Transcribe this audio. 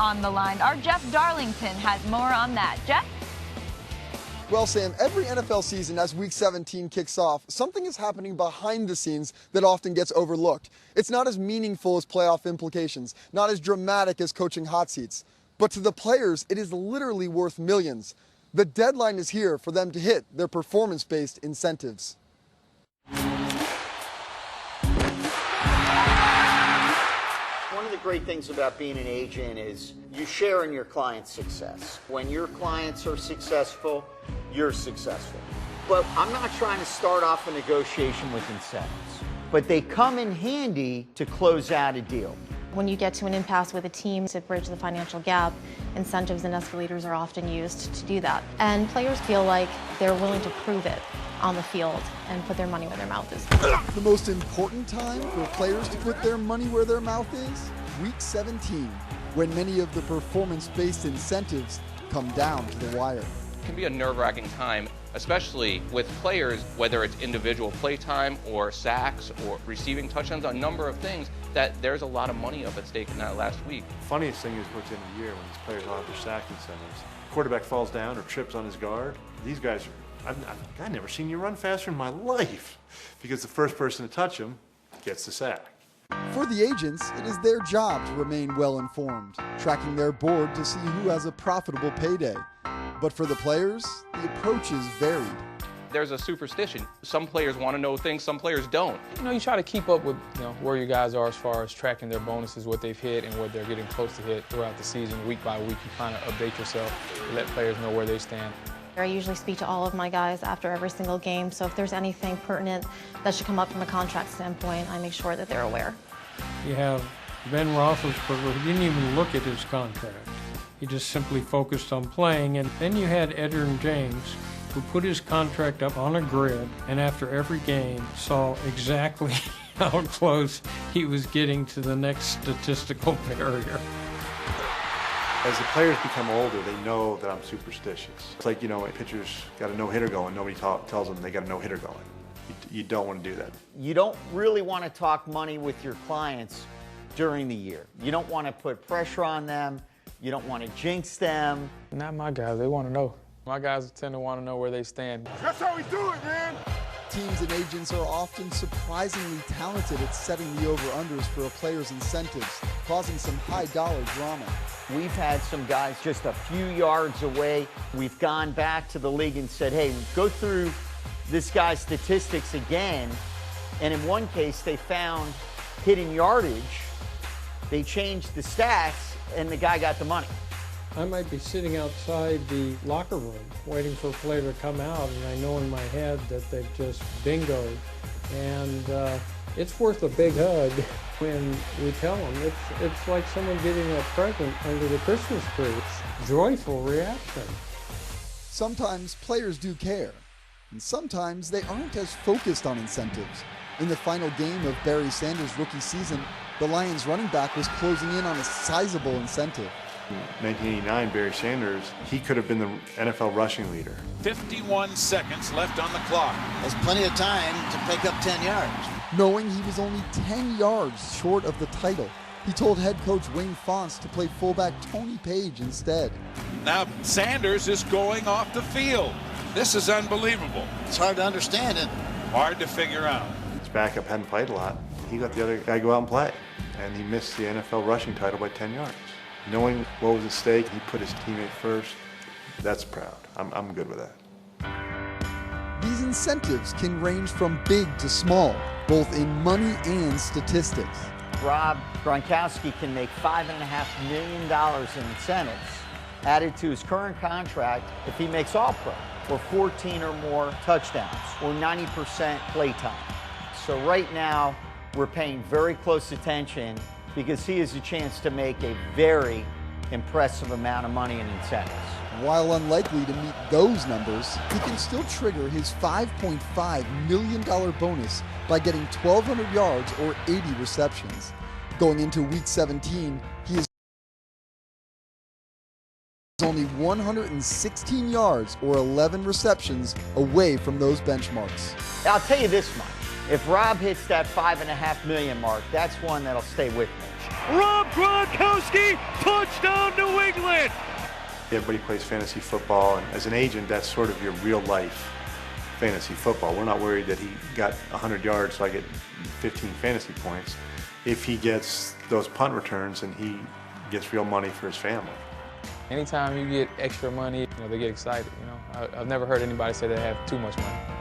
on the line. Our Jeff Darlington has more on that. Jeff? Well, Sam, every NFL season as Week 17 kicks off, something is happening behind the scenes that often gets overlooked. It's not as meaningful as playoff implications, not as dramatic as coaching hot seats. But to the players, it is literally worth millions. The deadline is here for them to hit their performance-based incentives. One of the great things about being an agent is you share in your client's success. When your clients are successful, you're successful. But I'm not trying to start off a negotiation with incentives, but they come in handy to close out a deal. When you get to an impasse with a team to bridge the financial gap, incentives and escalators are often used to do that. And players feel like they're willing to prove it on the field and put their money where their mouth is. The most important time for players to put their money where their mouth is? Week 17, when many of the performance-based incentives come down to the wire. It can be a nerve-wracking time, especially with players, whether it's individual play time or sacks or receiving touchdowns, a number of things that there's a lot of monty up at stake in that last week. Funniest thing is towards the end of the year when these players all have their sack incentives. Quarterback falls down or trips on his guard. These guys are, I've never seen you run faster in my life, because the first person to touch him gets the sack. For the agents, it is their job to remain well-informed, tracking their board to see who has a profitable payday. But for the players, the approach is varied. There's a superstition. Some players want to know things, some players don't. You try to keep up with where you guys are as far as tracking their bonuses, what they've hit and what they're getting close to hit throughout the season. Week by week, you kind of update yourself to let players know where they stand. I usually speak to all of my guys after every single game, so if there's anything pertinent that should come up from a contract standpoint, I make sure that they're aware. You have Ben Roethlisberger, who didn't even look at his contract. He just simply focused on playing. And then you had Edgerrin James, who put his contract up on a grid, and after every game saw exactly how close he was getting to the next statistical barrier. As the players become older, they know that I'm superstitious. It's like, a pitcher's got a no-hitter going, nobody tells them they got a no-hitter going. You don't want to do that. You don't really want to talk money with your clients during the year. You don't want to put pressure on them. You don't want to jinx them. Not my guys, they want to know. My guys tend to want to know where they stand. That's how we do it, man! Teams and agents are often surprisingly talented at setting the over-unders for a player's incentives, causing some high-dollar drama. We've had some guys just a few yards away. We've gone back to the league and said, hey, go through this guy's statistics again. And in one case, they found hidden yardage. They changed the stats, and the guy got the money. I might be sitting outside the locker room waiting for a player to come out, and I know in my head that they've just bingoed. And it's worth a big hug when we tell them. It's like someone getting a present under the Christmas tree. It's a joyful reaction. Sometimes players do care, and sometimes they aren't as focused on incentives. In the final game of Barry Sanders' rookie season, the Lions running back was closing in on a sizable incentive. In 1989, Barry Sanders, he could have been the NFL rushing leader. 51 seconds left on the clock. There's plenty of time to pick up 10 yards. Knowing he was only 10 yards short of the title, he told head coach Wayne Fonts to play fullback Tony Page instead. Now Sanders is going off the field. This is unbelievable. It's hard to understand it. Hard to figure out. His backup hadn't played a lot. He let the other guy go out and play, and he missed the NFL rushing title by 10 yards. Knowing what was at stake, he put his teammate first. That's proud. I'm good with that. These incentives can range from big to small, both in money and statistics. Rob Gronkowski can make $5.5 million in incentives added to his current contract if he makes All-Pro, or 14 or more touchdowns, or 90% play time. So right now, we're paying very close attention because he has a chance to make a very impressive amount of money in incentives. While unlikely to meet those numbers, he can still trigger his $5.5 million bonus by getting 1,200 yards or 80 receptions. Going into Week 17, he is only 116 yards or 11 receptions away from those benchmarks. I'll tell you this much. If Rob hits that $5.5 million mark, that's one that'll stay with me. Rob Gronkowski, touchdown New England! Everybody plays fantasy football, and as an agent, that's sort of your real life fantasy football. We're not worried that he got 100 yards, so I get 15 fantasy points. If he gets those punt returns, and he gets real money for his family. Anytime you get extra money, they get excited. I've never heard anybody say they have too much money.